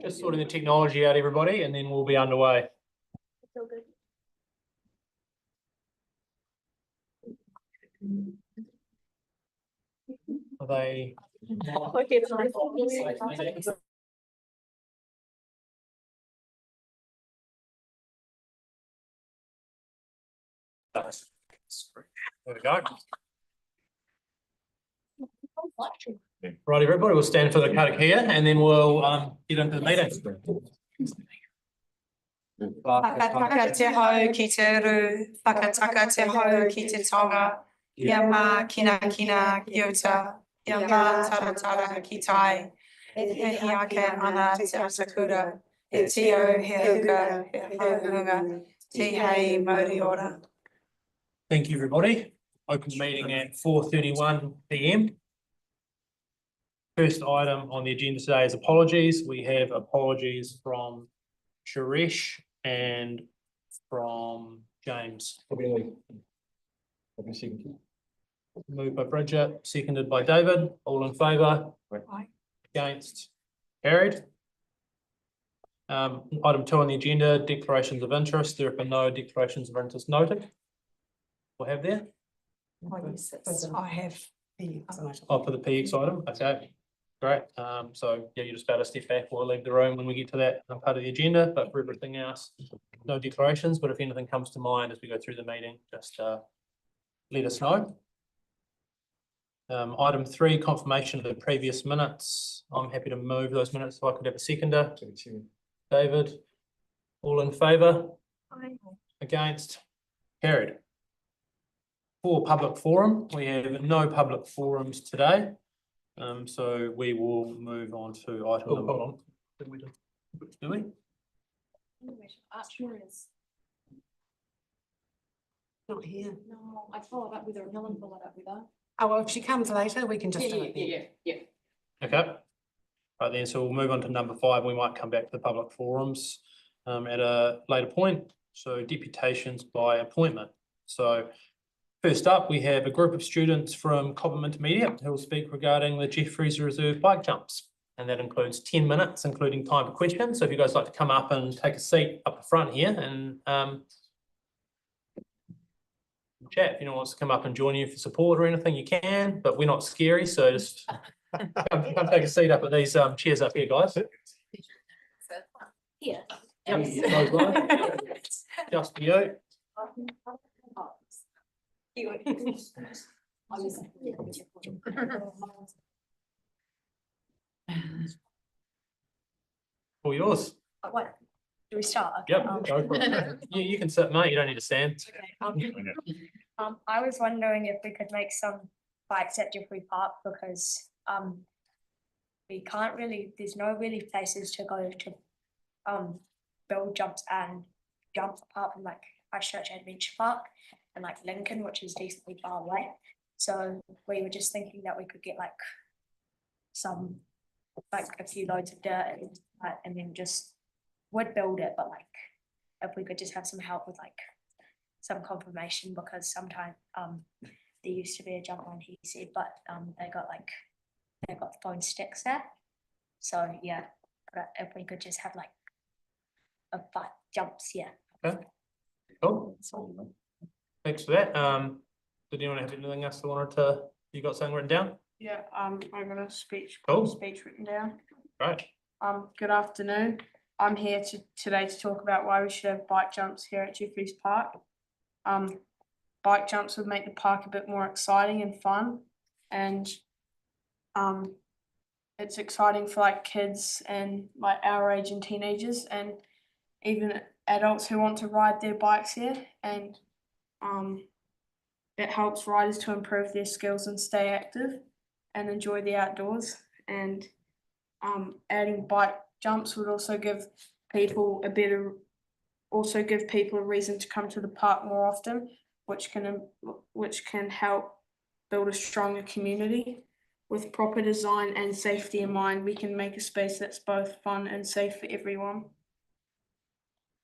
Just sorting the technology out, everybody, and then we'll be underway. Are they? There we go. Right, everybody, we'll stand for the karakia and then we'll get into the meeting. Whakataka te hau ki te ru, whakataka te hau ki te tonga, ia mā kina kina ki uta, ia mā taratara ki tai, e hi ake ana te asakura, e tio he huka, he hauhunga, te hei mauri ora. Thank you, everybody. Open the meeting at 4:31 p.m. First item on the agenda today is apologies. We have apologies from Suresh and from James. Moved by Bridget, seconded by David. All in favour? Aye. Against? Carried. Item 2 on the agenda, declarations of interest. There have been no declarations of interest noted. We'll have there. I have. Oh, for the PX item, okay, great. So yeah, you just better step back. We'll leave the room when we get to that part of the agenda, but for everything else, no declarations. But if anything comes to mind as we go through the meeting, just let us know. Item 3, confirmation of the previous minutes. I'm happy to move those minutes so I could have a seconder. David, all in favour? Aye. Against? Carried. For public forum, we have no public forums today. So we will move on to item number. Hold on. Do we? Archer is Not here. no. I followed up with her. Helen followed up with her. Oh, well, if she comes later, we can just do it then. Yeah. Okay. Right then, so we'll move on to number 5. We might come back to the public forums at a later point. So deputations by appointment. So first up, we have a group of students from Cobham Intermediate who will speak regarding the Jeffreys Reserve bike jumps. And that includes 10 minutes, including time for questions. So if you guys like to come up and take a seat up the front here and chat, if anyone wants to come up and join you for support or anything, you can, but we're not scary. So just come take a seat up at these chairs up here, guys. Here. Those ones. Just for you. All yours. What? Do we start? Yep. Go for it. You can sit, mate. You don't need to stand. Okay. I was wondering if we could make some bikes at Jeffrey Park because we can't really. There's no really places to go to build jumps and jump apart from like Christchurch Adventure Park and like Lincoln, which is decently far away. So we were just thinking that we could get like a few loads of dirt and then just would build it, but like if we could just have some help with like some confirmation because sometimes there used to be a jump one, he said, but they got phone sticks there. So yeah, but if we could just have like a 5 jumps, yeah. Okay. Cool. Thanks for that. Did anyone have anything else they wanted to? You got something written down? Yeah, I got a speech written down. Right. Good afternoon. I'm here today to talk about why we should have bike jumps here at Jeffreys Park. Bike jumps would make the park a bit more exciting and fun, and it's exciting for like kids and like our age and teenagers and even adults who want to ride their bikes here, and it helps riders to improve their skills and stay active and enjoy the outdoors. And adding bike jumps would also give people a reason to come to the park more often, which can help build a stronger community. With proper design and safety in mind, we can make a space that's both fun and safe for everyone.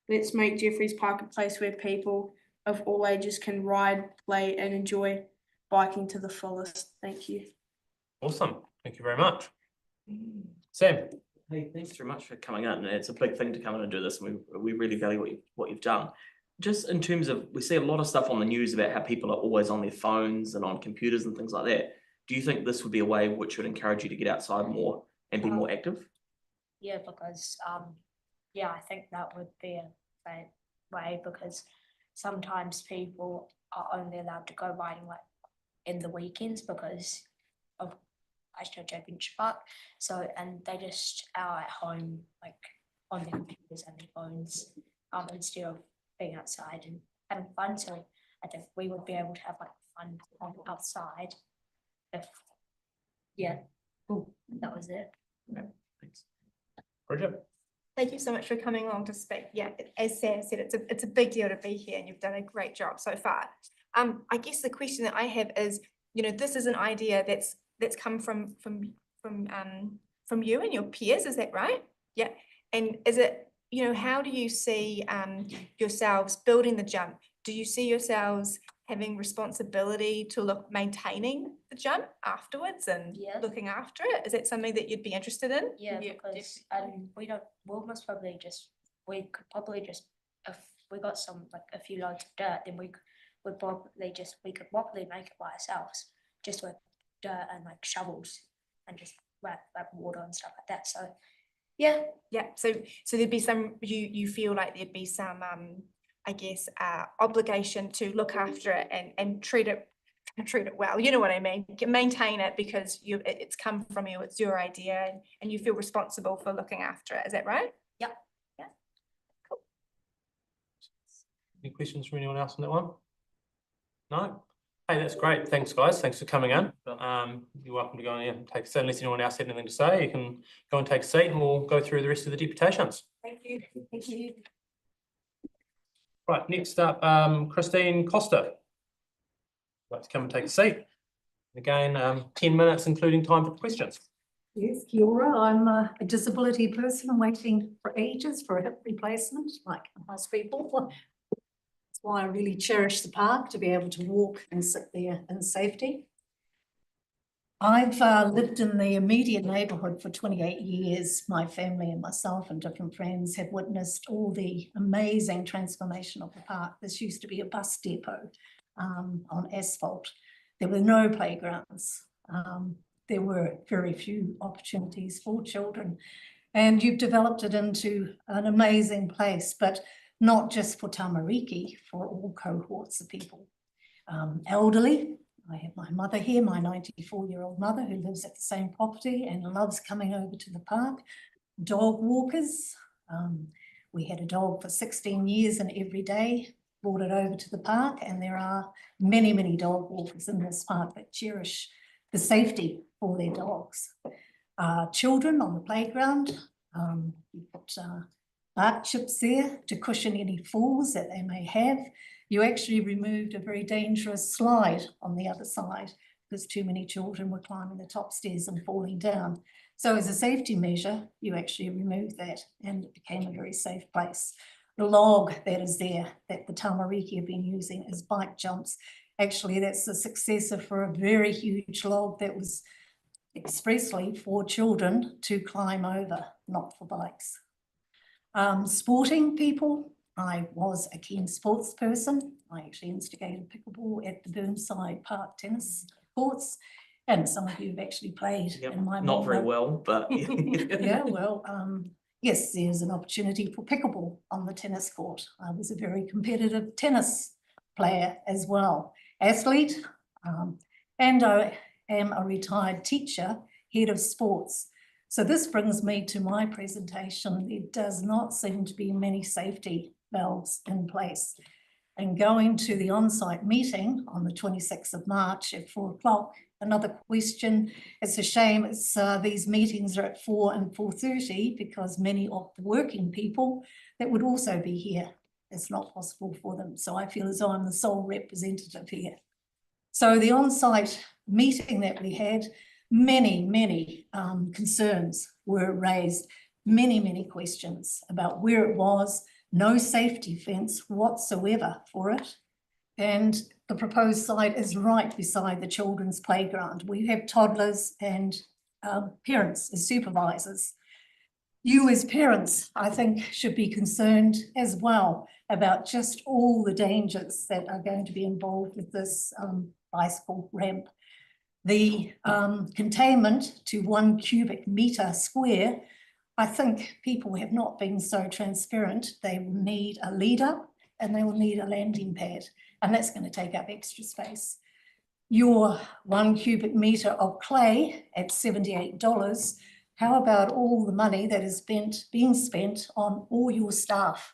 Let's make Jeffreys Park a place where people of all ages can ride, play, and enjoy biking to the fullest. Thank you. Awesome. Thank you very much. Sam. Hey, thanks very much for coming in. It's a big thing to come in and do this, and we really value what you've done. Just in terms of, we see a lot of stuff on the news about how people are always on their phones and on computers and things like that. Do you think this would be a way which would encourage you to get outside more and be more active? Yeah, because yeah, I think that would be a great way, because sometimes people are only allowed to go riding like in the weekends because of Christchurch Beach Park. So, and they just are at home like on their computers and their phones instead of being outside and having fun. So I think we would be able to have like fun outside if, yeah, that was it. Okay, thanks. Bridget. Thank you so much for coming along to speak. Yeah, as Sam said, it's a big deal to be here, and you've done a great job so far. I guess the question that I have is, you know, this is an idea that's come from you and your peers, is that right? Yeah, and is it, you know, how do you see yourselves building the jump? Do you see yourselves having responsibility to maintaining the jump afterwards and Yeah. looking after it? Is that something that you'd be interested in? Yeah, Yeah, because we could probably just if we got some like a few loads of dirt, then we could probably make it by ourselves, just with dirt and like shovels and just wrap water and stuff like that. So yeah. Yeah, so there'd be some, you feel like there'd be some I guess obligation to look after it and treat it well, you know what I mean, maintain it because it's come from you, it's your idea, and you feel responsible for looking after it. Is that right? Yep. Yeah, cool. Any questions from anyone else on that one? No? Hey, that's great. Thanks, guys. Thanks for coming in. You're welcome to go in and take a seat. Unless anyone else had anything to say, you can go and take a seat and we'll go through the rest of the deputations. Thank you. Thank you. Right, next up, Christine Costa. Like to come and take a seat. Again, 10 minutes, including time for questions. Yes, kia ora. I'm a disability person. I'm waiting for ages for a hip replacement, like most people. That's why I really cherish the park, to be able to walk and sit there in safety. I've lived in the immediate neighbourhood for 28 years. My family and myself and different friends have witnessed all the amazing transformation of the park. This used to be a bus depot on asphalt. There were no playgrounds. There were very few opportunities for children. And you've developed it into an amazing place, but not just for Tamariki, for all cohorts of people. Elderly. I have my mother here, my 94-year-old mother, who lives at the same property and loves coming over to the park. Dog walkers. We had a dog for 16 years, and every day brought it over to the park, and there are many, many dog walkers in this park that cherish the safety for their dogs. Children on the playground. You put bark chips there to cushion any falls that they may have. You actually removed a very dangerous slide on the other side because too many children were climbing the top stairs and falling down. So as a safety measure, you actually removed that, and it became a very safe place. The log that is there that the Tamariki have been using as bike jumps, actually that's the successor for a very huge log that was expressly for children to climb over, not for bikes. Sporting people. I was a keen sports person. I actually instigated pickleball at the Burnside Park tennis courts, and some of you have actually played in my Not very Malmo. well, but Yeah, well, yes, there's an opportunity for pickleball on the tennis court. I was a very competitive tennis player as well, athlete, and I am a retired teacher, head of sports. So this brings me to my presentation. There does not seem to be many safety valves in place. And going to the on-site meeting on the 26th of March at 4 o'clock, another question, it's a shame these meetings are at 4 and 4:30 because many of the working people that would also be here, it's not possible for them. So I feel as though I'm the sole representative here. So the on-site meeting that we had, many concerns were raised, many questions about where it was, no safety fence whatsoever for it. And the proposed site is right beside the children's playground. We have toddlers and parents as supervisors. You as parents, I think, should be concerned as well about just all the dangers that are going to be involved with this bicycle ramp. The containment to 1 cubic metre square, I think people have not been so transparent. They will need a lead up and they will need a landing pad, and that's going to take up extra space. Your 1 cubic metre of clay at $78, how about all the money that is being spent on all your staff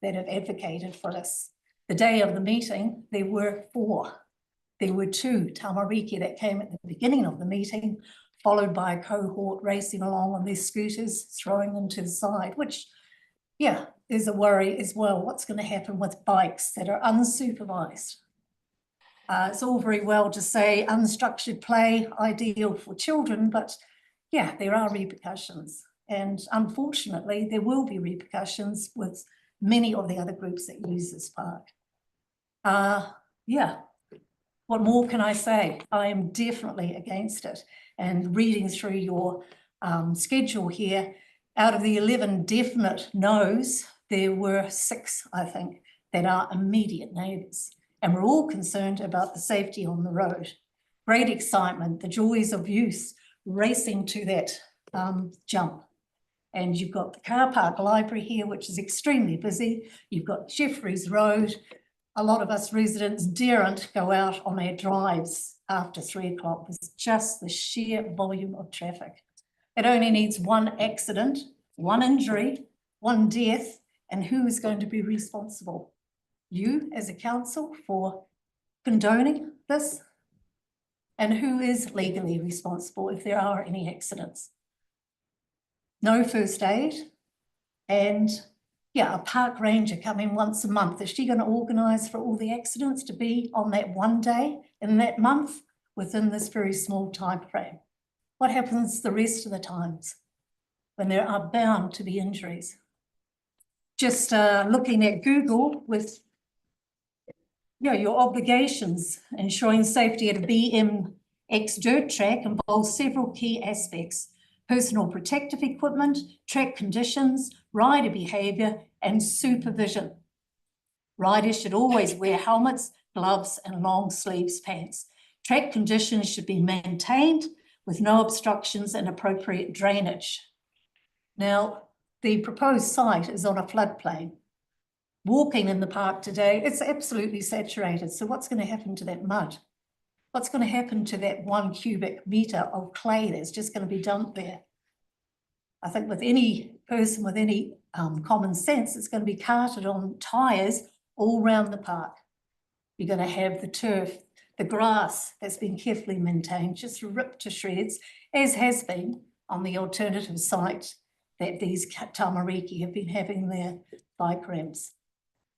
that have advocated for this? The day of the meeting, there were 4. There were 2 tamariki that came at the beginning of the meeting, followed by a cohort racing along on their scooters, throwing them to the side, which, yeah, is a worry as well. What's going to happen with bikes that are unsupervised? It's all very well to say unstructured play, ideal for children, but yeah, there are repercussions. And unfortunately, there will be repercussions with many of the other groups that use this park. Yeah, what more can I say? I am definitely against it. And reading through your schedule here, out of the 11 definite no's, there were 6, I think, that are immediate neighbours. And we're all concerned about the safety on the road. Great excitement, the joys of use, racing to that jump. And you've got the car park library here, which is extremely busy. You've got Jeffreys Road. A lot of us residents daren't go out on our drives after 3 o'clock with just the sheer volume of traffic. It only needs 1 accident, 1 injury, 1 death, and who is going to be responsible? You as a council for condoning this? And who is legally responsible if there are any accidents? No first aid, and yeah, a park ranger coming once a month. Is she going to organise for all the accidents to be on that one day in that month within this very small time frame? What happens the rest of the times when there are bound to be injuries? Just looking at Google with your obligations, ensuring safety at a BMX dirt track involves several key aspects: personal protective equipment, track conditions, rider behaviour, and supervision. Riders should always wear helmets, gloves, and long sleeves pants. Track conditions should be maintained with no obstructions and appropriate drainage. Now, the proposed site is on a floodplain. Walking in the park today, it's absolutely saturated. So what's going to happen to that mud? What's going to happen to that 1 cubic metre of clay that's just going to be dumped there? I think with any person with any common sense, it's going to be carted on tyres all around the park. You're going to have the turf, the grass that's been carefully maintained, just ripped to shreds, as has been on the alternative site that these tamariki have been having their bike ramps.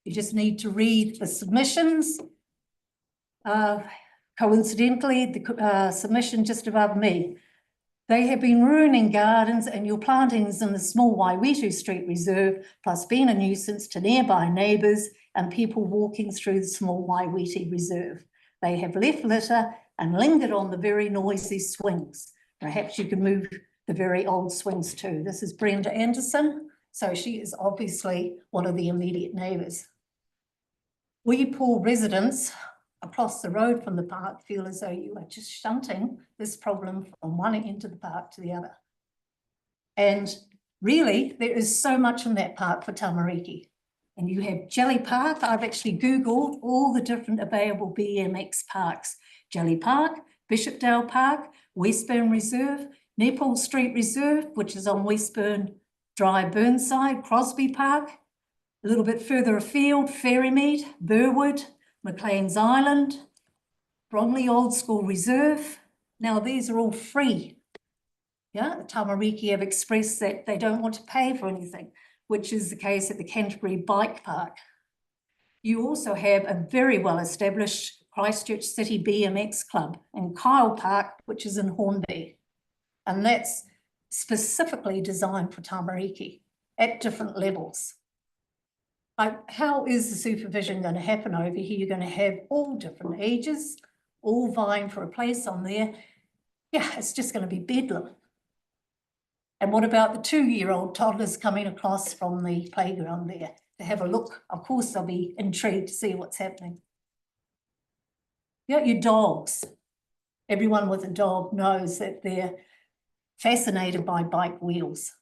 You just need to read the submissions. Coincidentally, the submission just above me, they have been ruining gardens and your plantings in the small Waiwetu Street Reserve, plus being a nuisance to nearby neighbours and people walking through the small Waiwetu Reserve. They have left litter and lingered on the very noisy swings. Perhaps you can move the very old swings too. This is Brenda Anderson, so she is obviously one of the immediate neighbours. We poor residents across the road from the park feel as though you are just shunting this problem from one end of the park to the other. And really, there is so much in that park for tamariki. And you have Jelly Park. I've actually Googled all the different available BMX parks. Jelly Park, Bishopdale Park, Westburn Reserve, Nepal Street Reserve, which is on Westburn Drive, Burnside, Crosby Park. A little bit further afield, Ferrymead, Burwood, McLean's Island, Bromley Old School Reserve. Now these are all free. Yeah, the tamariki have expressed that they don't want to pay for anything, which is the case at the Canterbury Bike Park. You also have a very well-established Christchurch City BMX Club and Kyle Park, which is in Hornby. And that's specifically designed for tamariki at different levels. How is the supervision going to happen over here? You're going to have all different ages, all vying for a place on there. Yeah, it's just going to be bedlam. And what about the 2-year-old toddlers coming across from the playground there to have a look? Of course, they'll be intrigued to see what's happening. You got your dogs. Everyone with a dog knows that they're fascinated by bike wheels.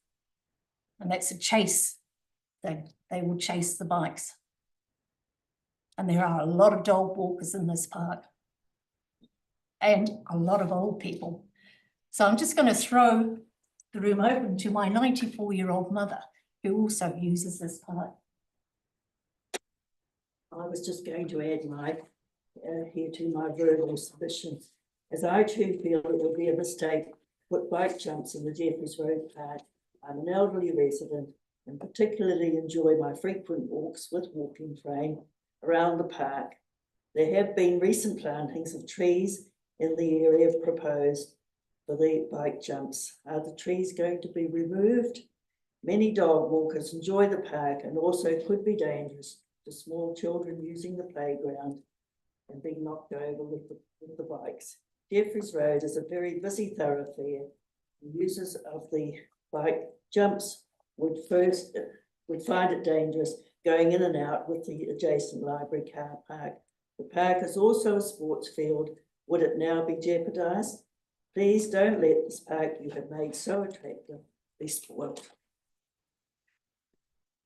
And that's a chase thing. They will chase the bikes. And there are a lot of dog walkers in this park. And a lot of old people. So I'm just going to throw the room open to my 94-year-old mother, who also uses this park. I was just going to add my here to my verbal submission, as I too feel it would be a mistake to put bike jumps in the Jeffreys Road Park. I'm an elderly resident and particularly enjoy my frequent walks with walking frame around the park. There have been recent plantings of trees in the area proposed for the bike jumps. Are the trees going to be removed? Many dog walkers enjoy the park and also could be dangerous to small children using the playground and being knocked over with the bikes. Jeffreys Road is a very busy thoroughfare. Users of the bike jumps would find it dangerous going in and out with the adjacent library car park. The park is also a sports field. Would it now be jeopardised? Please don't let this park you have made so attractive be spoiled.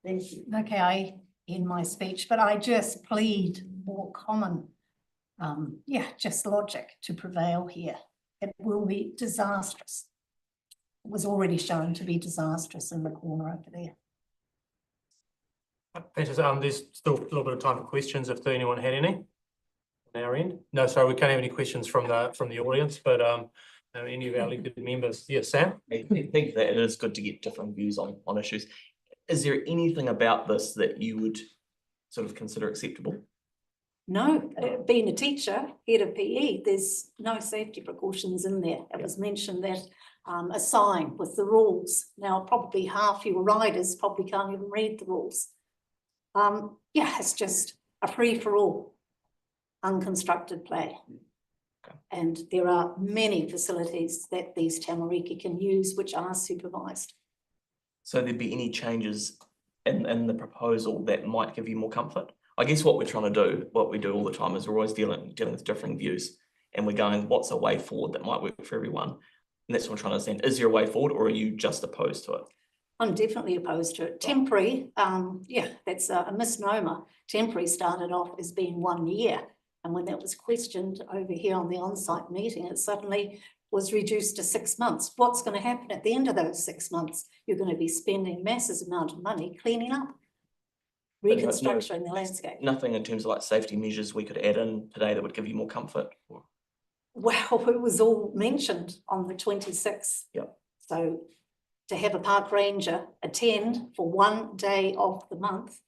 Thank you. Okay, I end my speech, but I just plead more common, just logic to prevail here. It will be disastrous. It was already shown to be disastrous in the corner over there. There's still a little bit of time for questions if anyone had any on our end. No, sorry, we can't have any questions from the audience, but any of our elected members. Yes, Sam? I think that it is good to get different views on issues. Is there anything about this that you would sort of consider acceptable? No, being a teacher, head of PE, there's no safety precautions in there. It was mentioned that a sign with the rules. Now, probably half your riders probably can't even read the rules. It's just a free-for-all, unconstructed play. Okay. And there are many facilities that these tamariki can use which are supervised. So there'd be any changes in the proposal that might give you more comfort? I guess what we're trying to do, what we do all the time, is we're always dealing with differing views, and we're going, what's a way forward that might work for everyone? And that's what I'm trying to understand. Is there a way forward, or are you just opposed to it? I'm definitely opposed to it. Temporary, that's a misnomer. Temporary started off as being 1 year. And when that was questioned over here on the on-site meeting, it suddenly was reduced to 6 months. What's going to happen at the end of those 6 months? You're going to be spending massive amount of money cleaning up, reconstructing the landscape. Nothing in terms of like safety measures we could add in today that would give you more comfort? Well, it was all mentioned on the 26th. Yep. So to have a park ranger attend for 1 day of the month,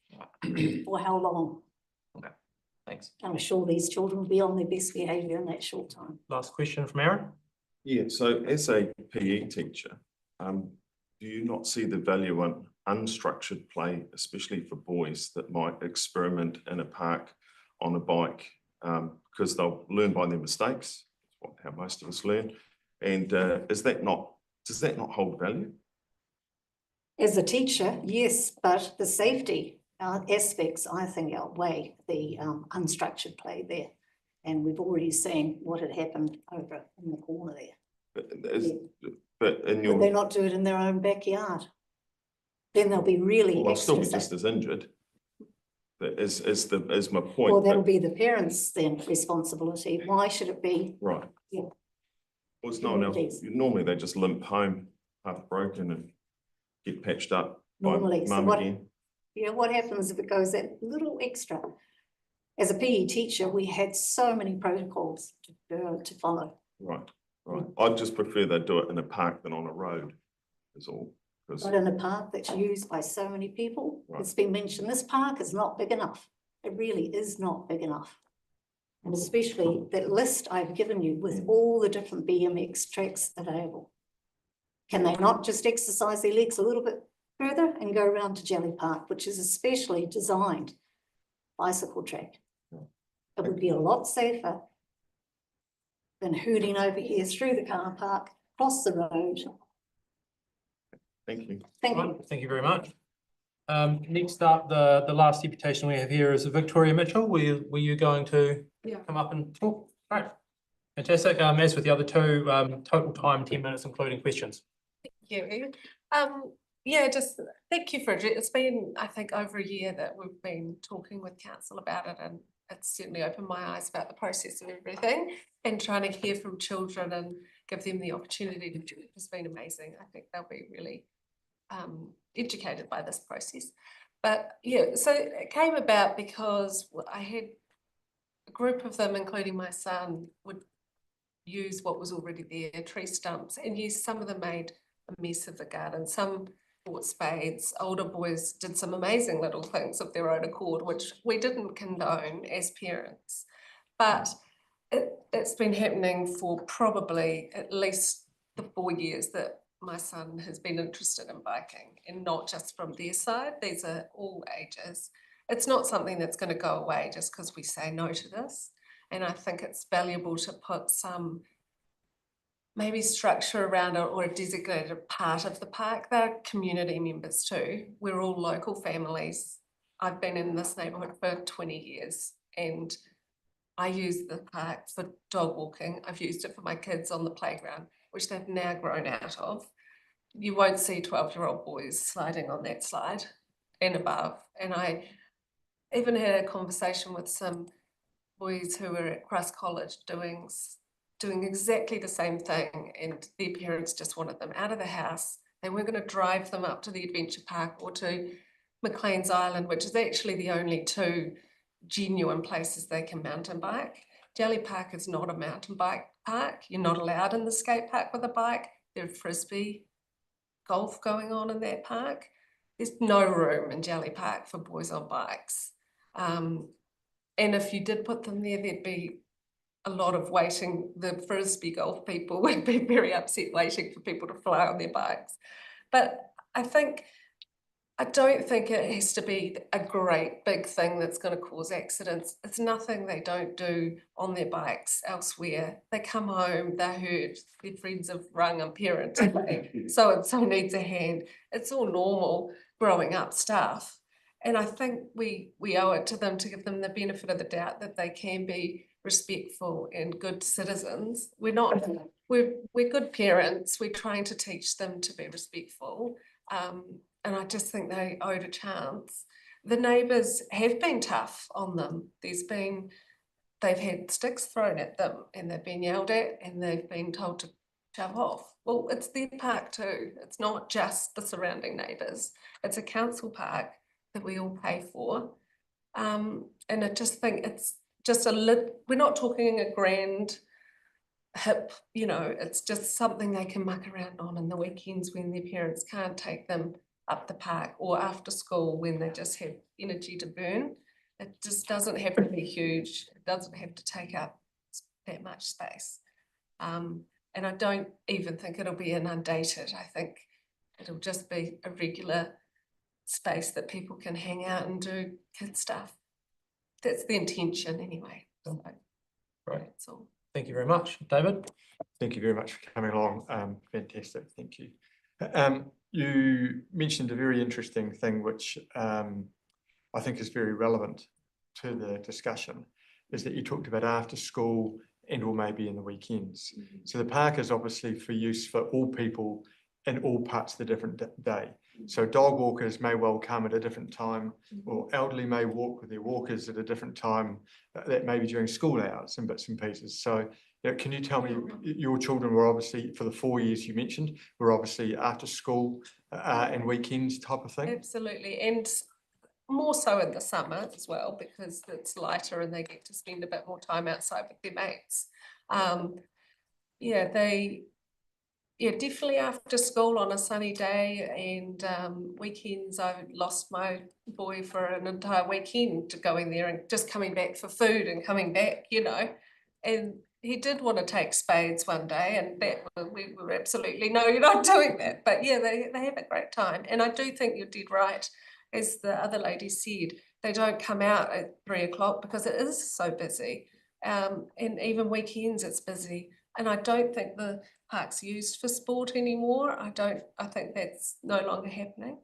for how long? Okay, thanks. I'm sure these children will be on their best behaviour in that short time. Last question from Aaron. Yeah, so as a PE teacher, do you not see the value in unstructured play, especially for boys that might experiment in a park on a bike, because they'll learn by their mistakes, how most of us learn, and does that not hold value? As a teacher, yes, but the safety aspects, I think, outweigh the unstructured play there. And we've already seen what had happened over in the corner there. But they're not doing it in their own backyard. Then they'll be really. Well, they'll still be just as injured. That is my point. Well, that'll be the parents' then responsibility. Why should it be? Right. Yeah. Well, it's no one else. Normally they just limp home half broken and get patched up Normally. by So mum again. what happens if it goes that little extra? As a PE teacher, we had so many protocols to follow. Right. I'd just prefer they do it in a park than on a road, is all. But in a park that's used by so many people, It's been mentioned, this park is not big enough. It really is not big enough. And especially that list I've given you with all the different BMX tracks available. Can they not just exercise their legs a little bit further and go around to Jelly Park, which is a specially designed bicycle track? It would be a lot safer than hooting over here through the car park, across the road. Thank you. Thank you. Right, thank you very much. Next up, the last deputation we have here is Victoria Mitchell. Were you going to come up and talk? Right, fantastic. As with the other two, total time 10 minutes, including questions. You. Yeah, just thank you for it. It's been, I think, over a year that we've been talking with council about it, and it's certainly opened my eyes about the process of everything, and trying to hear from children and give them the opportunity to do it has been amazing. I think they'll be really educated by this process. But yeah, so it came about because I had a group of them, including my son, would use what was already there, tree stumps, and yes, some of them made a mess of the garden. Some bought spades. Older boys did some amazing little things of their own accord, which we didn't condone as parents. But it's been happening for probably at least the 4 years that my son has been interested in biking, and not just from their side. These are all ages. It's not something that's going to go away just because we say no to this. And I think it's valuable to put some maybe structure around it, or a designated part of the park. They're community members too. We're all local families. I've been in this neighbourhood for 20 years, and I use the park for dog walking. I've used it for my kids on the playground, which they've now grown out of. You won't see 12-year-old boys sliding on that slide and above. And I even had a conversation with some boys who were at Christ College doing exactly the same thing, and their parents just wanted them out of the house. They weren't going to drive them up to the adventure park or to McLean's Island, which is actually the only two genuine places they can mountain bike. Jelly Park is not a mountain bike park. You're not allowed in the skate park with a bike. There's frisbee golf going on in that park. There's no room in Jelly Park for boys on bikes. And if you did put them there, there'd be a lot of waiting. The frisbee golf people would be very upset waiting for people to fly on their bikes. But I don't think it has to be a great big thing that's going to cause accidents. It's nothing they don't do on their bikes elsewhere. They come home, they're hurt, their friends have rung a parent, so needs a hand. It's all normal growing up stuff. And I think we owe it to them to give them the benefit of the doubt that they can be respectful and good citizens. We're good parents. We're trying to teach them to be respectful. And I just think they owed a chance. The neighbours have been tough on them. They've had sticks thrown at them, and they've been yelled at, and they've been told to shove off. Well, it's their park too. It's not just the surrounding neighbours. It's a council park that we all pay for. And I just think it's just we're not talking a grand hip, it's just something they can muck around on in the weekends when their parents can't take them up the park, or after school when they just have energy to burn. It just doesn't have to be huge. It doesn't have to take up that much space. And I don't even think it'll be inundated. I think it'll just be a regular space that people can hang out and do kid stuff. That's the intention anyway. So, Right. that's all. Thank you very much. David? Thank you very much for coming along. Fantastic, thank you. You mentioned a very interesting thing, which I think is very relevant to the discussion, is that you talked about after school and or maybe in the weekends. Mm-hmm. So the park is obviously for use for all people in all parts of the different day. So dog walkers may well come at a different time, or elderly may walk with their walkers at a different time, that may be during school hours and bits and pieces. So can you tell me, your children were obviously, for the 4 years you mentioned, were obviously after school and weekends type of thing? Absolutely, and more so in the summer as well, because it's lighter and they get to spend a bit more time outside with their mates. yeah, definitely after school on a sunny day and weekends, I lost my boy for an entire weekend going there and just coming back for food and coming back, you know. And he did want to take spades one day and we were absolutely, no, you're not doing that. But yeah, they have a great time. And I do think you're dead right. As the other lady said, they don't come out at 3 o'clock because it is so busy. And even weekends it's busy. And I don't think the park's used for sport anymore. I think that's no longer happening.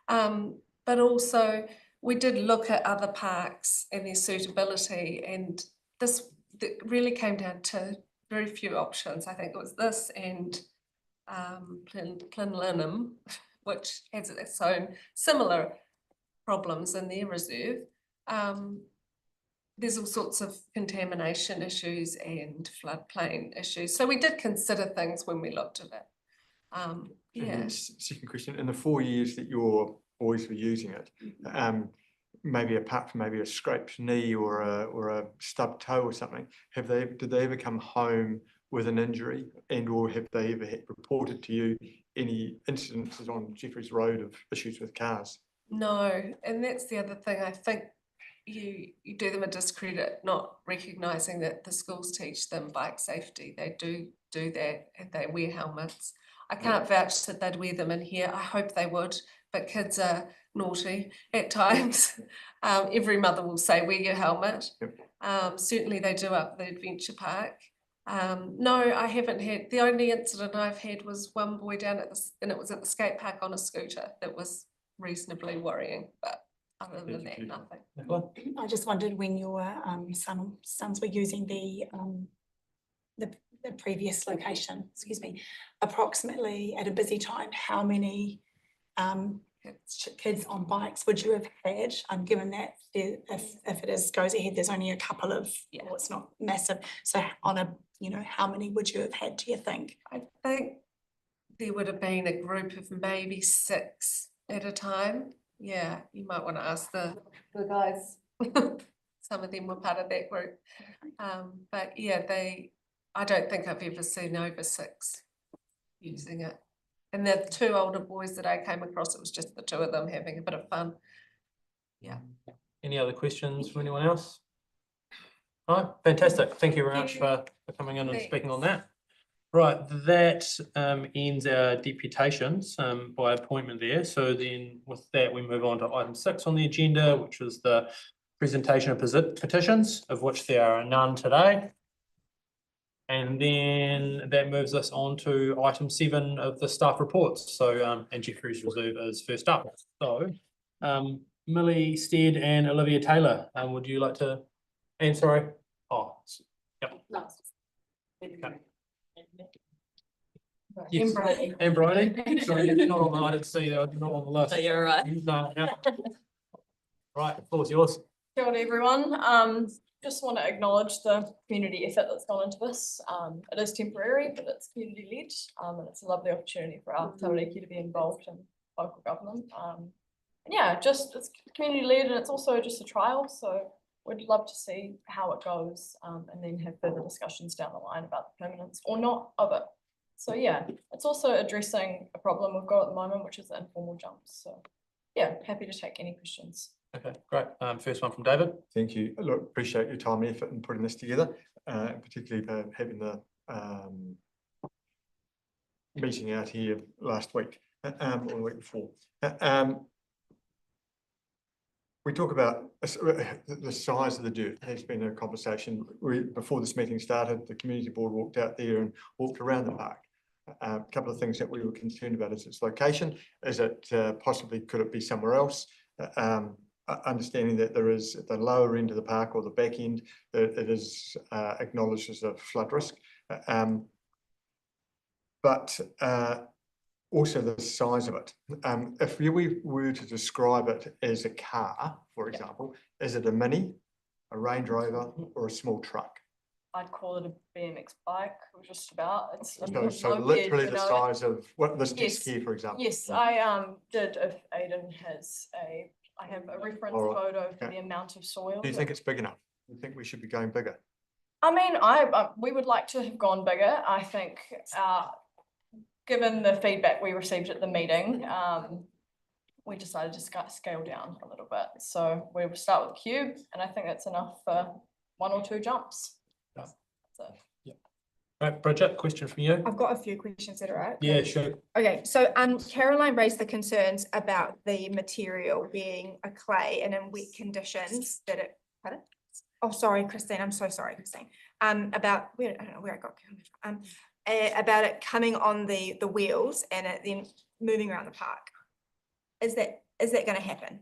But also we did look at other parks and their suitability, and this really came down to very few options. I think it was this and Plinlimmon, which has its own similar problems in their reserve. There's all sorts of contamination issues and floodplain issues. So we did consider things when we looked at it. And Yeah. then second question, in the 4 years that your boys were using it, maybe apart from maybe a scraped knee or a stubbed toe or something, did they ever come home with an injury, and or have they ever reported to you any incidences on Jeffreys Road of issues with cars? No, and that's the other thing. I think you do them a discredit not recognising that the schools teach them bike safety. They do that, and they wear helmets. I can't vouch that they'd wear them in here. I hope they would, but kids are naughty at times. Every mother will say, wear your helmet. Certainly they do up the adventure park. No, I haven't had, the only incident I've had was one boy down at and it was at the skate park on a scooter. That was reasonably worrying, but other than that, nothing. I just wondered when your sons were using the previous location, excuse me, approximately at a busy time, how many kids on bikes would you have had? Given that if it goes ahead, there's only a couple of, well, it's not massive. So on a, how many would you have had, do you think? I think there would have been a group of maybe 6 at a time. Yeah, you might want to ask the guys. Some of them were part of that group. But yeah, I don't think I've ever seen over 6 using it. And the 2 older boys that I came across, it was just the 2 of them having a bit of fun. Yeah. Any other questions from anyone else? Oh, fantastic. Thank you very much for coming in and speaking on that. Right, that ends our deputations by appointment there. So then with that, we move on to item 6 on the agenda, which is the presentation of petitions, of which there are none today. And then that moves us on to item 7 of the staff reports. So, and Jeffreys Reserve is first up. So, Millie Stead and Olivia Taylor, would you like to, and sorry, yep. Okay. Yes. And Bryony, sorry, it's not on the, I didn't see that, not on the list. So you're right. No, yeah. Right, the floor is yours. Kia ora everyone, just want to acknowledge the community effort that's gone into this. It is temporary, but it's community led, and it's a lovely opportunity for our tamariki to be involved in local government. And yeah, just it's community led, and it's also just a trial, so we'd love to see how it goes, and then have further discussions down the line about the permanence or not of it. So yeah, it's also addressing a problem we've got at the moment, which is the informal jumps. So yeah, happy to take any questions. Okay, great. First one from David. Thank you. Look, appreciate your time and effort in putting this together, particularly for having the meeting out here last week or the week before. We talk about the size of the dirt. Has been a conversation. Before this meeting started, the community board walked out there and walked around the park. A couple of things that we were concerned about is its location. Is it possibly, could it be somewhere else? Understanding that there is at the lower end of the park or the back end, that it is acknowledged as a flood risk. But also the size of it. If we were to describe it as a car, for example, is it a Mini, a Range Rover, or a small truck? I'd call it a BMX bike, or just about. It's so literally the size of what this desk here, for example. Yes, I did. If Aidan has I have a reference photo for the amount of soil. Do you think it's big enough? Do you think we should be going bigger? I mean, we would like to have gone bigger. I think given the feedback we received at the meeting, we decided to scale down a little bit. So we will start with the cube, and I think that's enough for 1 or 2 jumps. Yeah. So, Right, Bridget, question from you? I've got a few questions that are right. Yeah, sure. Okay, so Caroline raised the concerns about the material being a clay and in wet conditions that it, pardon? Oh, sorry, Christine, I'm so sorry, Christine. About, I don't know where I got, about it coming on the wheels and it then moving around the park. Is that gonna happen?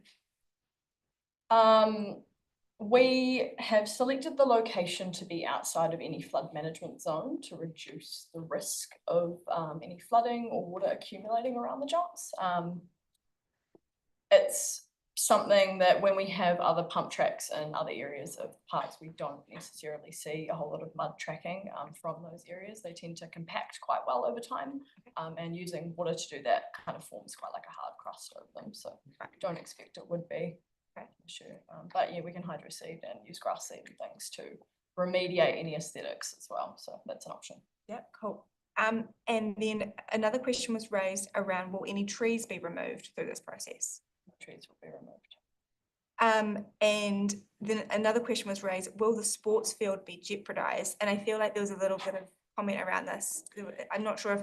we have selected the location to be outside of any flood management zone to reduce the risk of any flooding or water accumulating around the jumps. It's something that when we have other pump tracks in other areas of parks, we don't necessarily see a whole lot of mud tracking from those areas. They tend to compact quite well over time, and using water to do that kind of forms quite like a hard crust over them. So I don't expect it would be an issue. But yeah, we can hydro seed and use grass seed and things to remediate any aesthetics as well. So that's an option. Yeah, cool. And then another question was raised around, will any trees be removed through this process? Trees will be removed. And then another question was raised, will the sports field be jeopardized? And I feel like there was a little bit of comment around this. I'm not sure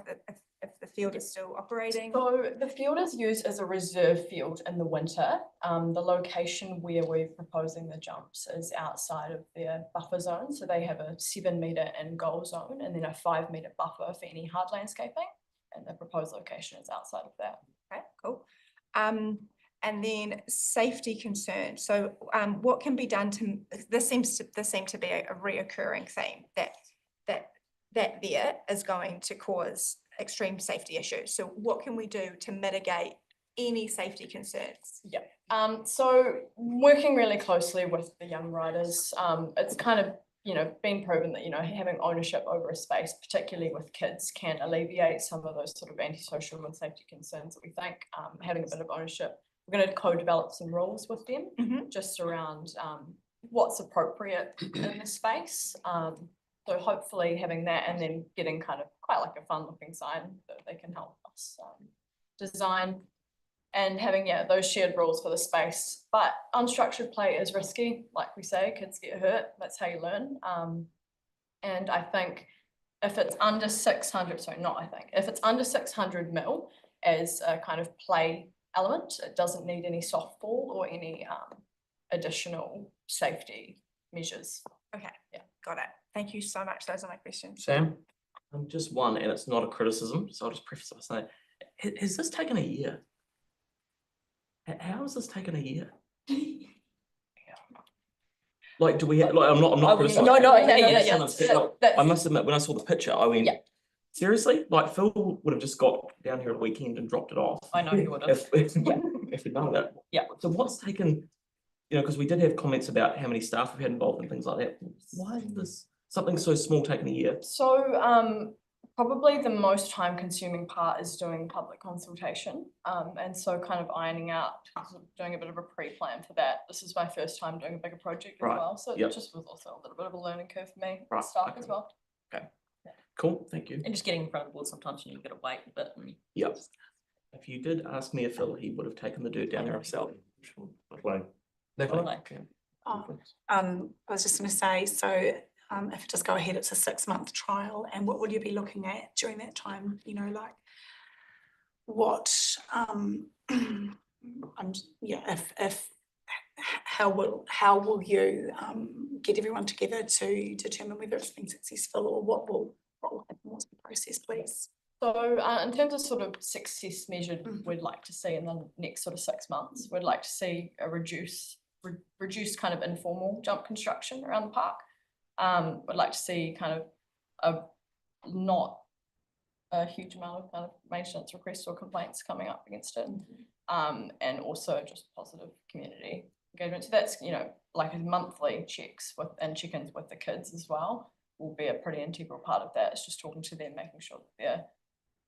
if the field is still operating. So the field is used as a reserve field in the winter. The location where we're proposing the jumps is outside of their buffer zone. So they have a 7 metre in goal zone and then a 5 metre buffer for any hard landscaping. And the proposed location is outside of that. Okay, cool. And then safety concerns. So what can be done to, this seems to be a reoccurring theme that there is going to cause extreme safety issues. So what can we do to mitigate any safety concerns? Yeah. So working really closely with the young riders, it's kind of, been proven that, having ownership over a space, particularly with kids, can alleviate some of those sort of antisocial and safety concerns that we think. Having a bit of ownership, we're going to co-develop some rules with them just around what's appropriate in the space. So hopefully having that and then getting kind of quite like a fun looking sign that they can help us design, and having, those shared rules for the space. But unstructured play is risky. Like we say, kids get hurt. That's how you learn. And I think if it's under 600, if it's under 600 mil as a kind of play element, it doesn't need any softball or any additional safety measures. Okay, yeah, got it. Thank you so much. Those are my questions. Sam? Just one, and it's not a criticism, so I'll just preface it by saying, has this taken a year? How has this taken a year? Like, do we, like, I'm not criticizing. I must admit, when I saw the picture, I went, seriously? Like, Phil would have just got down here at the weekend and dropped it off. I know he would have. If we'd done that. Yeah. So what's taken, because we did have comments about how many staff we've had involved and things like that. Why is this something so small taking a year? So probably the most time consuming part is doing public consultation. And so kind of ironing out, doing a bit of a pre-plan for that. This is my first time doing a bigger project as well. So it just was also a little bit of a learning curve for me, staff as well. Okay. Cool, thank you. And just getting in front of the board, sometimes you gotta wait a bit. Yep. If you did ask me if Phil, he would have taken the dirt down there himself. Nicola? I was just going to say, so if it does go ahead, it's a 6-month trial, and what will you be looking at during that time? Like what, how will you get everyone together to determine whether it's been successful, or what will happen? What's the process, please? So in terms of sort of success measured, we'd like to see in the next sort of 6 months, we'd like to see a reduced kind of informal jump construction around the park. We'd like to see kind of not a huge amount of kind of maintenance requests or complaints coming up against it. And also just positive community engagement. So that's, like a monthly checks and check-ins with the kids as well will be a pretty integral part of that. It's just talking to them, making sure that they're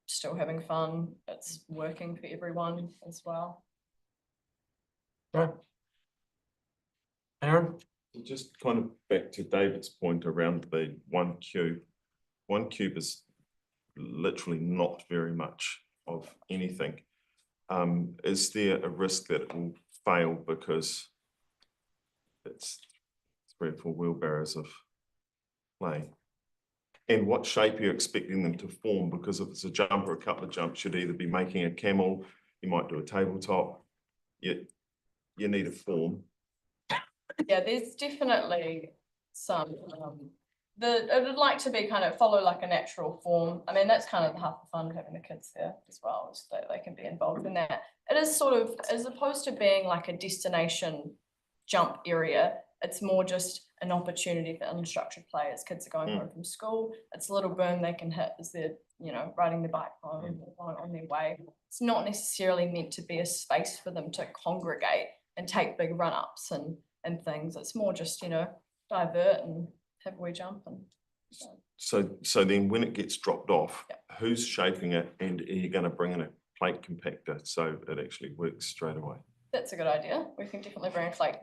still having fun, it's working for everyone as well. Right. Aaron? Just kind of back to David's point around the 1 cube. 1 cube is literally not very much of anything. Is there a risk that it will fail because it's 3 or 4 wheelbarrows of clay? And what shape are you expecting them to form? Because if it's a jump or a couple of jumps, you'd either be making a camel, you might do a tabletop. You need a form. Yeah, there's definitely some, it would like to be kind of follow like a natural form. I mean, that's kind of half the fun of having the kids there as well, is that they can be involved in that. It is sort of, as opposed to being like a destination jump area, it's more just an opportunity for unstructured play as kids are going home from school. It's a little boom they can hit as they're, you know, riding the bike home or on their way. It's not necessarily meant to be a space for them to congregate and take big run-ups and things. It's more just, you know, divert and have a wee jump. And So then when it gets dropped off, who's shaping it, and are you going to bring in a plate compactor so it actually works straight away? That's a good idea. We can definitely bring a plate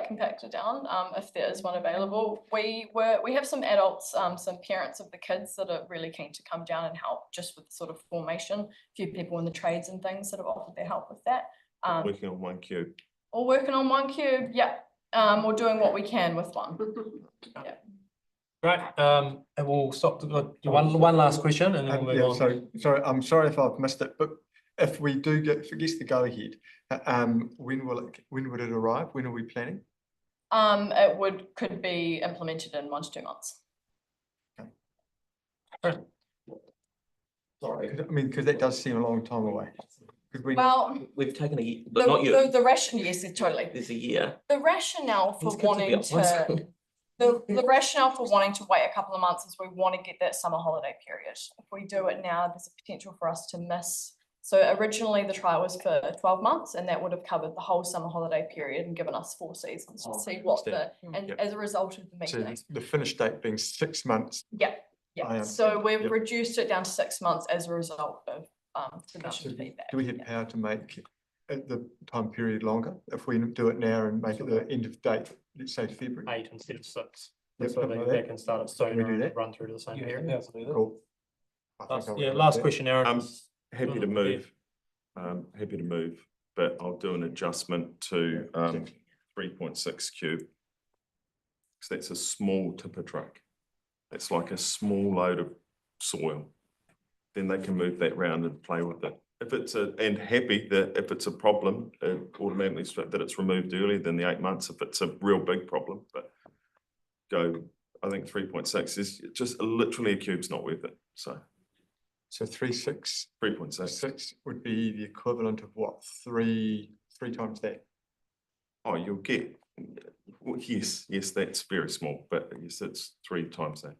compactor down if there is one available. We have some adults, some parents of the kids that are really keen to come down and help just with sort of formation. A few people in the trades and things that have offered their help with that. Working on one cube. Or working on one cube, yeah. Or doing what we can with one. Yeah. Great, and we'll stop the one last question and then we'll move on. Sorry, I'm sorry if I've missed it, but if we do if it gets the go ahead, when would it arrive? When are we planning? It could be implemented in 1 to 2 months. Okay. Sorry, I mean, because that does seem a long time away. Well, we've taken a year, but not you. The rationale, yes, totally. There's a year. The rationale for These kids will be wanting at one to, school. the rationale for wanting to wait a couple of months is we want to get that summer holiday period. If we do it now, there's a potential for us to miss. So originally the trial was for 12 months and that would have covered the whole summer holiday period and given us 4 seasons to see what as a result of the meeting. So the finish date being 6 months. Yeah, yeah. So we've reduced it down to 6 months as a result of submission feedback. Do we have power to make the time period longer if we do it now and make it the end of date, let's say February? 8 instead of 6. Yep, So they can start it sooner and run through to the same period. Cool. Last question, Aaron. Happy to move. Happy to move, but I'll do an adjustment to 3.6 cube. Because that's a small tipper truck. It's like a small load of soil. Then they can move that round and play with it. If it's and happy that if it's a problem, automatically that it's removed earlier than the 8 months if it's a real big problem. But I think 3.6 is just literally a cube's not worth it. So 3.6 would be the equivalent of what, three times that? Oh, you'll get, well, yes, that's very small, but yes, it's 3 times that.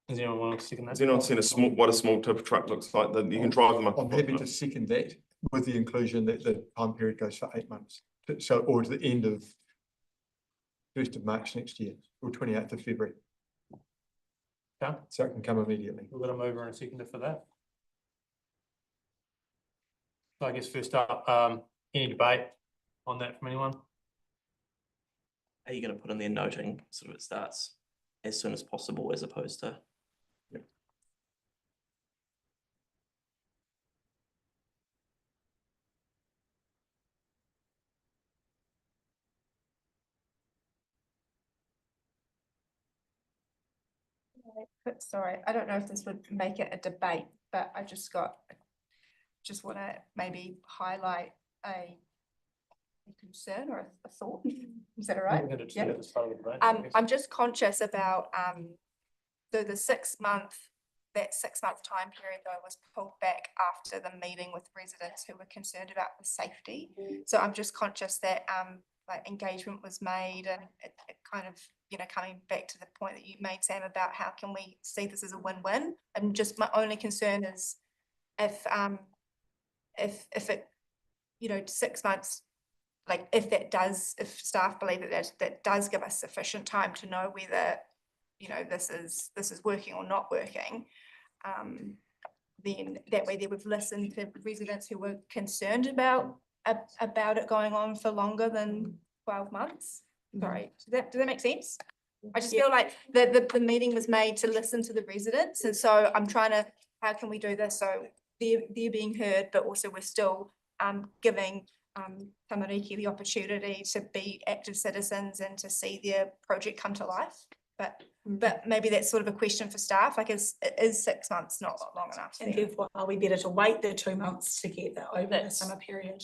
Does anyone want to second that? Has anyone seen what a small tipper truck looks like? That you can drive them up. I'm happy to second that with the inclusion that the time period goes for 8 months. So, or to the end of 1st of March next year, or 28th of February. Okay. So it can come immediately. We're going to move over and second it for that. So I guess first up, any debate on that from anyone? Are you going to put in there noting sort of it starts as soon as possible as opposed to? Sorry, I don't know if this would make it a debate, but I just want to maybe highlight a concern or a thought. Is that all right? Yeah. I'm just conscious about the 6 month, that 6 month time period though was pulled back after the meeting with residents who were concerned about the safety. So I'm just conscious that like engagement was made and it kind of, you know, coming back to the point that you made, Sam, about how can we see this as a win-win. And just my only concern is if it, you know, 6 months, like if staff believe that does give us sufficient time to know whether, you know, this is working or not working, then that way we've listened to residents who were concerned about it going on for longer than 12 months. Sorry, does that make sense? I just feel like the meeting was made to listen to the residents, and so I'm trying to how can we do this? So they're being heard, but also we're still giving tamariki the opportunity to be active citizens and to see their project come to life. But maybe that's sort of a question for staff, like is 6 months not long enough? And therefore, are we better to wait the 2 months to get that over the That's- summer period?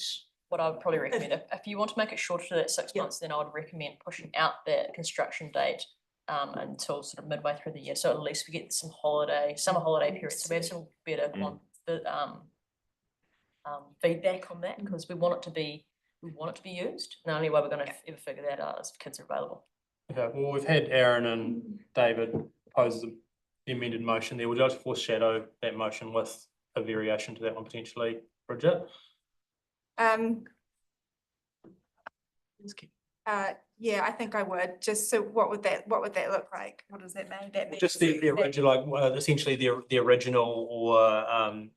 What I would probably recommend, if you want to make it shorter to that 6 months, then I would recommend pushing out that construction date until sort of midway through the year, so at least we get some summer holiday period, so we have some better feedback on that, because we want it to be used. And the only way we're gonna ever figure that out is if kids are available. Okay, well, we've had Aaron and David pose the amended motion there. Would you like to foreshadow that motion with a variation to that one potentially, Bridget? Yeah, I think I would. Just so what would that look like? What does that mean? That means Just the original, like, essentially the original, or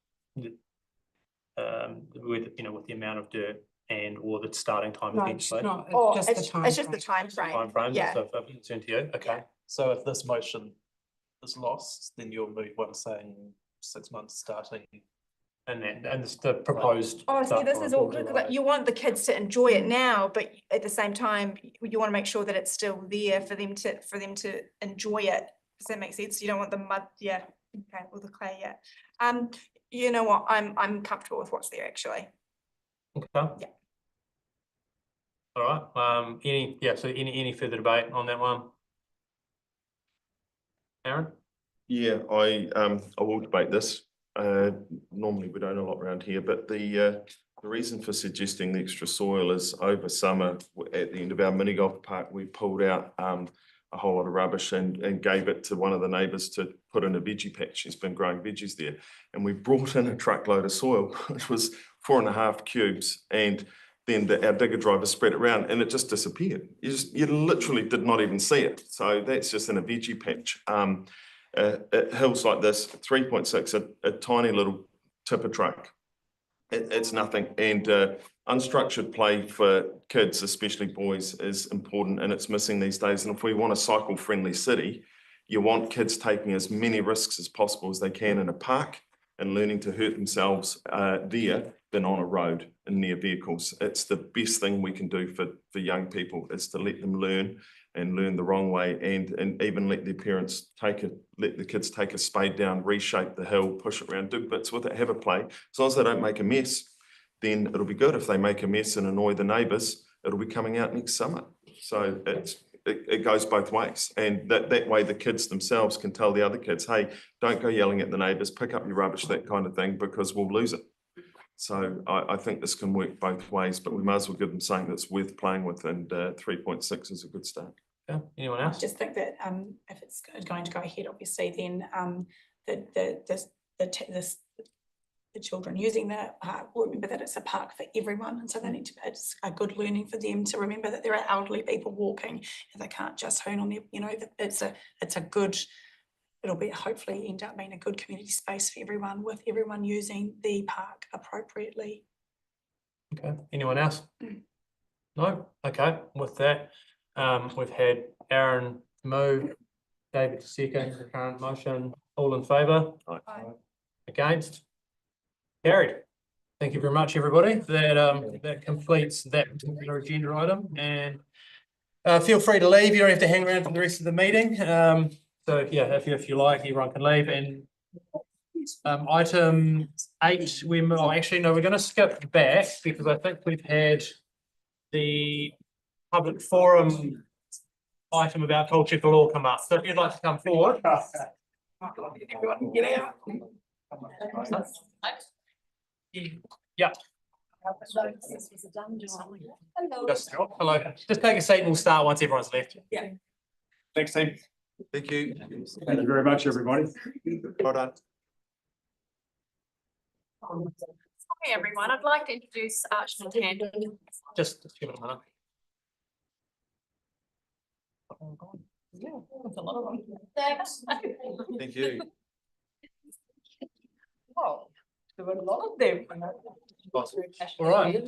with, you know, with the amount of dirt and or the starting time No, it's eventually. not, Oh, it's just the time. it's just the time frame. Time frame, Yeah. so if it's into you, okay. So if this motion is lost, then you'll move one saying 6 months starting. And it's the proposed. Oh, see, start this time is of awkward, July. because you want the kids to enjoy it now, but at the same time, you want to make sure that it's still there for them to enjoy it. Does that make sense? You don't want the mud, yeah, okay, or the clay, yeah. You know what, I'm comfortable with what's there, actually. Okay. Yeah. All right, so any further debate on that one? Aaron? Yeah, I will debate this. Normally we don't a lot around here, but the reason for suggesting the extra soil is over summer, at the end of our mini golf park, we pulled out a whole lot of rubbish and gave it to one of the neighbours to put in a veggie patch. She's been growing veggies there. And we brought in a truckload of soil, which was 4.5 cubes. And then our digger driver spread it around and it just disappeared. You literally did not even see it. So that's just in a veggie patch. At hills like this, 3.6, a tiny little tipper truck. It's nothing. And unstructured play for kids, especially boys, is important, and it's missing these days. And if we want a cycle-friendly city, you want kids taking as many risks as possible as they can in a park and learning to hurt themselves there than on a road and near vehicles. It's the best thing we can do for young people, is to let them learn and learn the wrong way, and even let their parents let the kids take a spade down, reshape the hill, push it around, do bits with it, have a play. As long as they don't make a mess, then it'll be good. If they make a mess and annoy the neighbours, it'll be coming out next summer. So it goes both ways. And that way the kids themselves can tell the other kids, hey, don't go yelling at the neighbours, pick up your rubbish, that kind of thing, because we'll lose it. So I think this can work both ways, but we might as well give them something that's worth playing with, and 3.6 is a good start. Yeah. Anyone I else? just think that if it's going to go ahead, obviously, then the children using the park will remember that it's a park for everyone, and so they need to. It's a good learning for them to remember that there are elderly people walking, and they can't just hoon on their. You know, it's a good. It'll be hopefully end up being a good community space for everyone, with everyone using the park appropriately. Okay, anyone else? No? Okay, with that, we've had Aaron move, David second the current motion. All in favour? Aye. Against? Carried. Thank you very much, everybody. That completes that particular agenda item, and feel free to leave. You don't have to hang around for the rest of the meeting. So yeah, if you like, everyone can leave. And item 8, we're going to skip back because I think we've had the public forum item about culture for law come up. So if you'd like to come forward. Everyone can get out. Yeah. Hello. Just take a seat and we'll start once everyone's left. Yeah. Thanks, team. Thank you. Thank you very much, everybody. Well done. Hi everyone, I'd like to introduce Archibald Hand. Just give it a minute. Yeah, that's a lot of them. Thanks. Thank you. Oh, there were a lot of them. All right.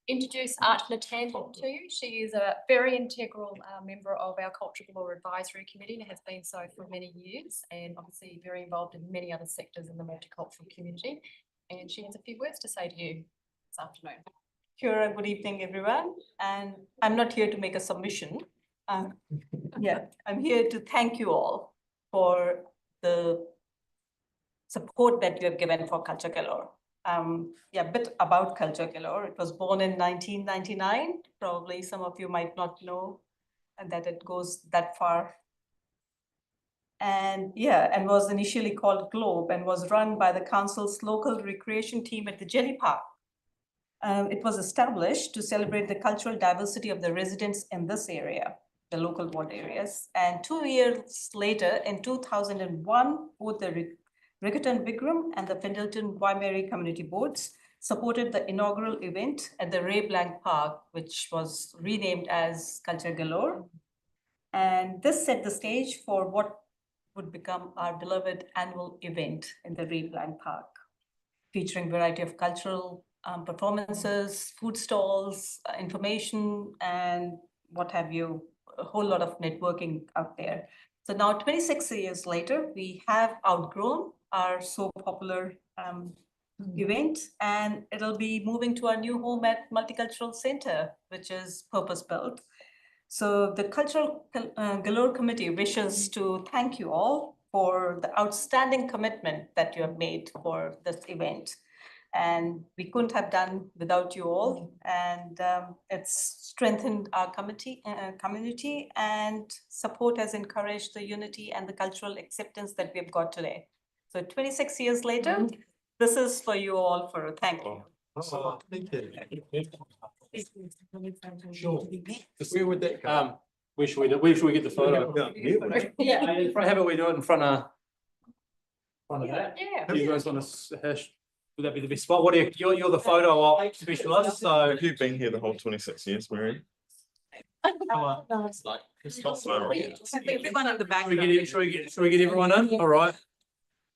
introduce Archana Tandon to you. She is a very integral member of our Cultural Law Advisory Committee and has been so for many years, and obviously very involved in many other sectors in the multicultural community. And she has a few words to say to you this afternoon. Sure, good evening, everyone. And I'm not here to make a submission. Yeah, I'm here to thank you all for the support that you have given for Culture Galore. Yeah, a bit about Culture Galore. It was born in 1999. Probably some of you might not know that it goes that far. And yeah, and was initially called Globe and was run by the council's local recreation team at the Jelly Park. It was established to celebrate the cultural diversity of the residents in this area, the local ward areas. And 2 years later, in 2001, both the Rickerton Vikram and the Fendalton-Waimairi community boards supported the inaugural event at the Ray Blanc Park, which was renamed as Culture Galore. And this set the stage for what would become our beloved annual event in the Ray Blanc Park, featuring a variety of cultural performances, food stalls, information, and what have you, a whole lot of networking out there. So now 26 years later, we have outgrown our so popular event, and it'll be moving to our new home at Multicultural Center, which is purpose-built. So the Cultural Galore Committee wishes to thank you all for the outstanding commitment that you have made for this event. And we couldn't have done without you all. And it's strengthened our community, and support has encouraged the unity and the cultural acceptance that we've got today. So 26 years later, this is for you all for a thank you. Oh, thank you. Sure. Where would that go? Where should we get the photo? Yeah. How about we do it in front of that? Yeah. Do you guys want to would that be the best spot? What are you're the photo op specialist, so Have you been here the whole 26 years, Mary? come on. It's not far away. Everyone at the back. Should we get everyone in? All right.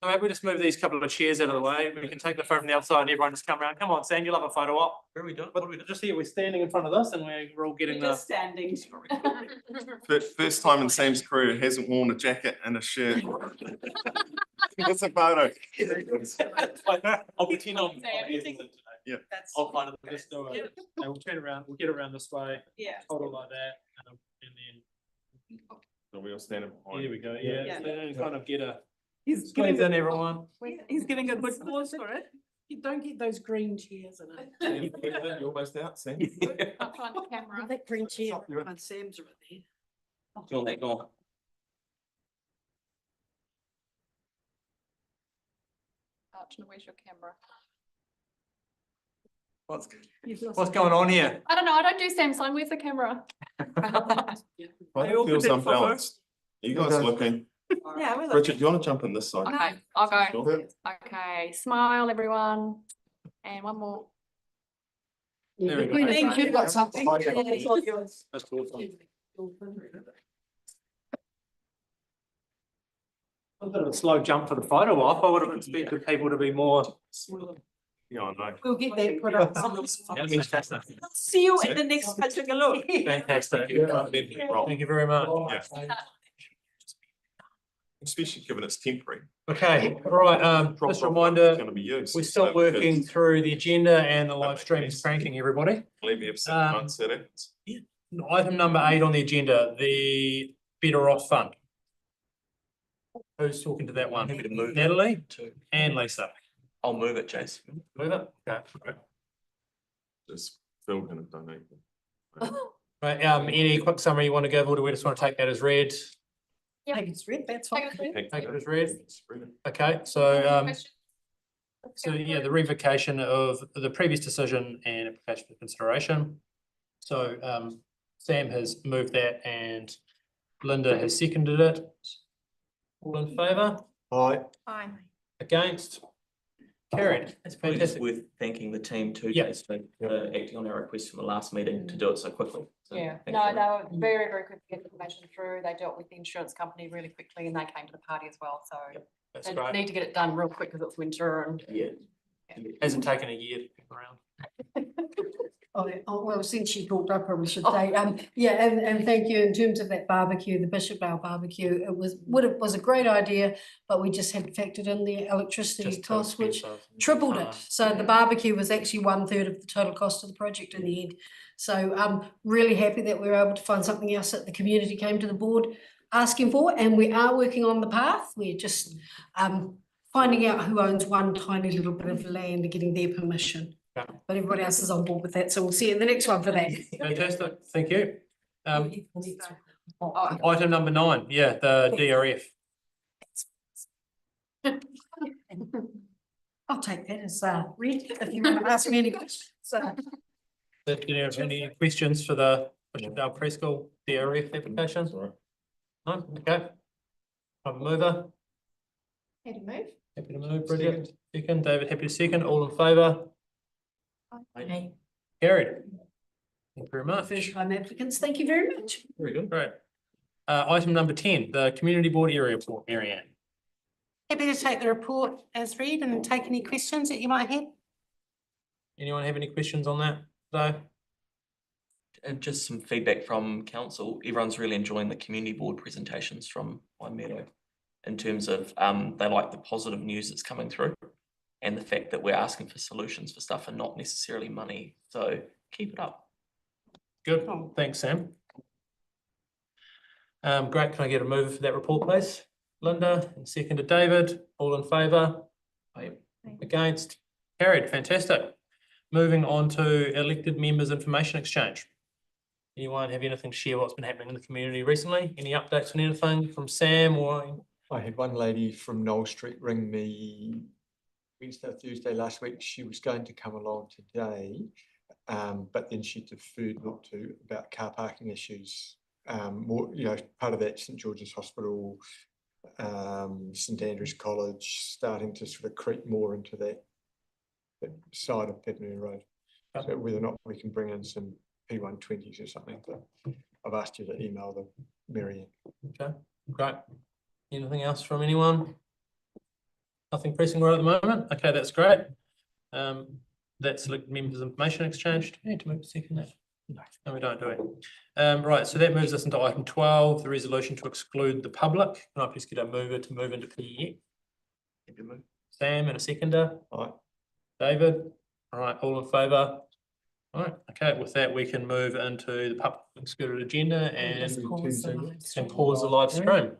So maybe we just move these couple of chairs out of the way. We can take the photo from the outside and everyone just come around. Come on, Sam, you'll have a photo op. Where are we doing? But just here, we're standing in front of this and we're all getting the. Just standing. First time in Sam's career, he hasn't worn a jacket and a shirt. It's a photo. I'll pretend I'm. Yeah. I'll find it. Just do it. And we'll turn around. We'll get around this way. Yeah. Hold it like that, and then. So we all standing behind. Here we go. Yeah. Yeah. Then kind of get a. He's Squeeze giving, in everyone. he's giving a good pause for it. You don't get those green chairs in it. You're almost out, Sam. I'll find the camera. That green chair, and Sam's right there. Do you want that gone? Archana, where's your camera? What's going on here? I don't know, I don't do Samsung, where's the camera? I feel unbalanced. You guys looking? Yeah, we're Richard, do you want to jump in this side? Okay, I'll go. Sure. Okay, smile everyone. And one more. There we go. Thank you. That's cool. A bit of a slow jump for the photo op. I would have expected people to be more. Yeah, I know. We'll get that put up. Fantastic. See you at the next Culture Galore. Fantastic. Thank you very much. Yeah. Especially given it's temporary. Okay, all right, just a reminder, It's going to be used. we're still So working kids, through the agenda and the live stream is cranking, everybody. Believe me, if 6 Um, months it happens. Item number 8 on the agenda, the Better Off Fund. Who's talking to that one? Happy to move. Natalie To, and Lisa. I'll move it, Chase. Move it? Okay. Just Phil going to donate them. Right, any quick summary you want to give, or do we just want to take that as read? Yeah. Take it's red, that's Take fine. it through. Take it as read? Spread it. Okay, so, Question? so yeah, the revocation of the previous decision and application for consideration. So, Sam has moved that and Linda has seconded it. All in favour? Aye. Fine. Against? Carried. That's It's fantastic. worth thanking the team too, Yeah. Chase, for acting on our request from the last meeting to do it so quickly. So Yeah, thank no, you. they were very, very quick to get information through. They dealt with the insurance company really quickly and they came to the party as well, so. That's They great. need to get it done real quick because it's winter and. Yeah. Hasn't taken a year to come around. Well, since you brought up, I should say, yeah, and thank you. In terms of that barbecue, the Bishopdale barbecue, it was a great idea, but we just hadn't factored in the electricity Just too cost, which expensive. tripled it. So the barbecue was actually 1/3 of the total cost of the project in the end. So I'm really happy that we were able to find something else that the community came to the board asking for, and we are working on the path. We're just finding out who owns one tiny little bit of land and getting their permission. Yeah. But everybody else is on board with that, so we'll see you in the next one for that. Fantastic, thank you. Item number 9, yeah, the DRF. I'll take that as read if you want to ask me any questions. Do you have any questions for the Bishopdale Preschool DRF application? No, okay. I'm a mover. Happy to move. Happy to move, brilliant. Second, David, happy to second, all in favour? Okay. Carried. Thank you very much. First time applicants, thank you very much. Very good, great. Item number 10, the Community Board Area Report, Mary Ann. Happy to take the report as read and take any questions that you might have. Anyone have any questions on that today? And just some feedback from council. Everyone's really enjoying the community board presentations from Waimaero in terms of they like the positive news that's coming through and the fact that we're asking for solutions for stuff and not necessarily money. So keep it up. Good, thanks, Sam. Great, can I get a mover for that report, please? Linda, and second to David, all in favour? Against? Carried, fantastic. Moving on to elected members information exchange. Anyone have anything to share what's been happening in the community recently? Any updates on anything from Sam or? I had one lady from Knoll Street ring me Wednesday or Thursday last week. She was going to come along today, but then she deferred not to about car parking issues. More, part of that St George's Hospital, St Andrews College, starting to sort of creep more into that side of Peppermint Road. So whether or not we can bring in some P120s or something. But I've asked you to email them, Mary Ann. Okay, great. Anything else from anyone? Nothing pressing right at the moment. Okay, that's great. That's elected members information exchange. Do we need to move to second that? No, we don't do it. Right, so that moves us into item 12, the resolution to exclude the public. Can I please get a mover to move into PE? Sam and a seconder. All right. David. All right, all in favour? All right, okay, with that we can move into the public excluded agenda and pause the live stream.